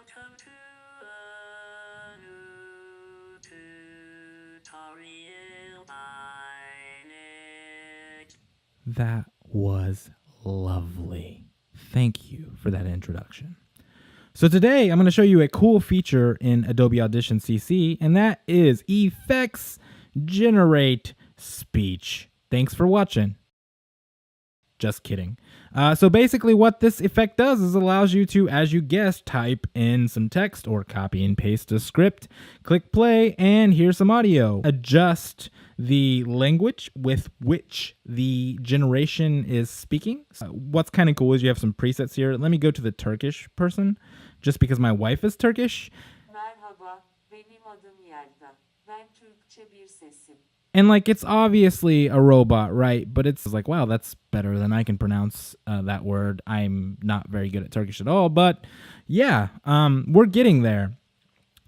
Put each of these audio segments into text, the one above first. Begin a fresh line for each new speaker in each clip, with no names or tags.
Welcome to a new tutorial by Nick. That was lovely. Thank you for that introduction. So today I'm going to show you a cool feature in Adobe Audition CC, and that is Effects Generate Speech. Thanks for watching. Just kidding. So basically what this effect does is allows you to, as you guessed, type in some text or copy and paste a script, click play, and hear some audio. Adjust the language with which the generation is speaking. So what's kind of cool is you have some presets here. Let me go to the Turkish person, just because my wife is Turkish.
Merhaba, benim adım Yelda. Ben Türkçe bir sesim.
And like, it's obviously a robot, right? But it's like, wow, that's better than I can pronounce that word. I'm not very good at Turkish at all, but yeah, we're getting there.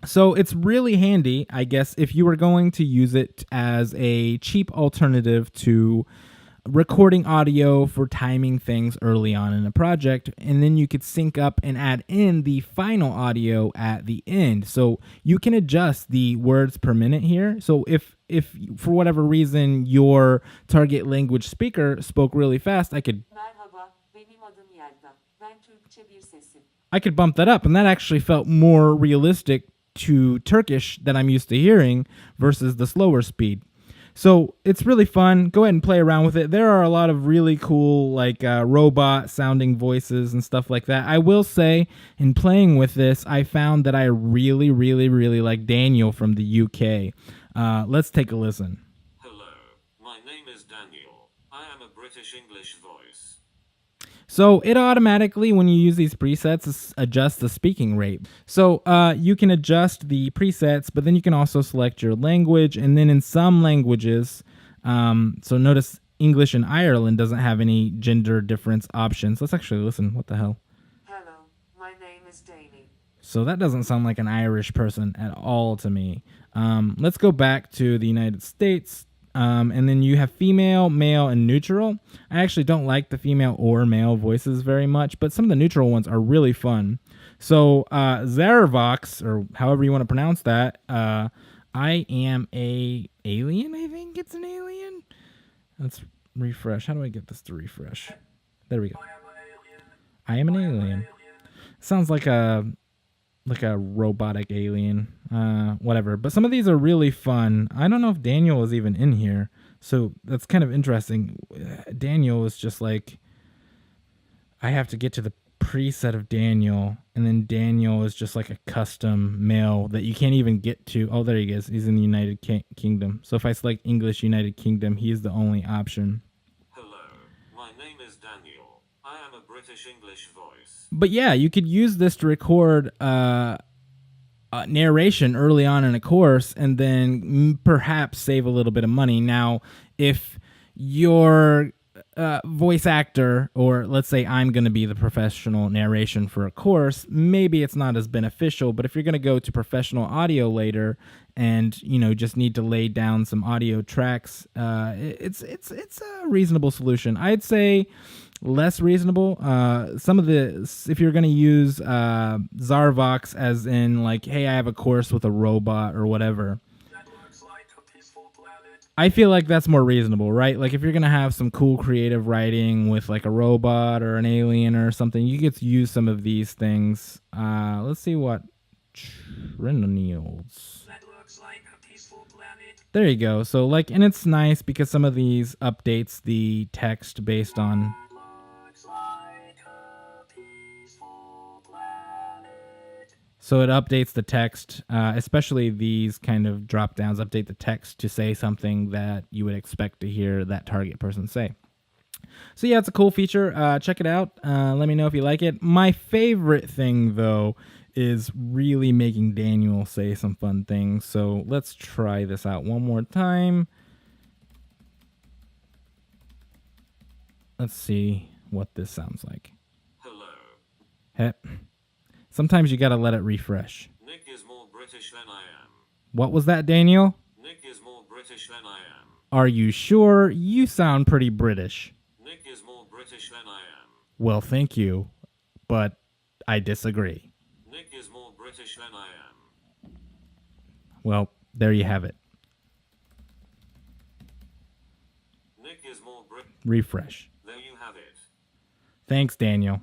So it's really handy, I guess, if you were going to use it as a cheap alternative to recording audio for timing things early on in a project, and then you could sync up and add in the final audio at the end. So you can adjust the words per minute here. So if for whatever reason your target language speaker spoke really fast, I could
Merhaba, benim adım Yelda. Ben Türkçe bir sesim.
I could bump that up, and that actually felt more realistic to Turkish that I'm used to hearing versus the slower speed. So it's really fun. Go ahead and play around with it. There are a lot of really cool, like robot sounding voices and stuff like that. I will say, in playing with this, I found that I really, really, really like Daniel from the UK. Let's take a listen.
Hello, my name is Daniel. I am a British English voice.
So it automatically, when you use these presets, adjusts the speaking rate. So you can adjust the presets, but then you can also select your language. And then in some languages, so notice English in Ireland doesn't have any gender difference options. Let's actually listen. What the hell?
Hello, my name is Danny.
So that doesn't sound like an Irish person at all to me. Let's go back to the United States. And then you have female, male, and neutral. I actually don't like the female or male voices very much, but some of the neutral ones are really fun. So Zaravox, or however you want to pronounce that, I am a alien, I think it's an alien. Let's refresh. How do I get this to refresh? There we go. I am an alien. Sounds like a robotic alien, whatever. But some of these are really fun. I don't know if Daniel is even in here, so that's kind of interesting. Daniel is just like, I have to get to the preset of Daniel, and then Daniel is just like a custom male that you can't even get to. Oh, there he is. He's in the United Kingdom. So if I select English United Kingdom, he is the only option.
Hello, my name is Daniel. I am a British English voice.
But yeah, you could use this to record narration early on in a course and then perhaps save a little bit of money. Now, if your voice actor, or let's say I'm going to be the professional narration for a course, maybe it's not as beneficial. But if you're going to go to professional audio later and, you know, just need to lay down some audio tracks, it's a reasonable solution. I'd say less reasonable. Some of the, if you're going to use Zarvox as in like, hey, I have a course with a robot or whatever, I feel like that's more reasonable, right? Like if you're going to have some cool creative writing with like a robot or an alien or something, you get to use some of these things. Let's see what Trinonials. There you go. So like, and it's nice because some of these updates the text based on. So it updates the text, especially these kind of drop downs update the text to say something that you would expect to hear that target person say. So yeah, it's a cool feature. Check it out. Let me know if you like it. My favorite thing, though, is really making Daniel say some fun things. So let's try this out one more time. Let's see what this sounds like.
Hello.
Hey. Sometimes you gotta let it refresh.
Nick is more British than I am.
What was that, Daniel?
Nick is more British than I am.
Are you sure? You sound pretty British.
Nick is more British than I am.
Well, thank you, but I disagree.
Nick is more British than I am.
Well, there you have it.
Nick is more Brit.
Refresh.
There you have it.
Thanks, Daniel.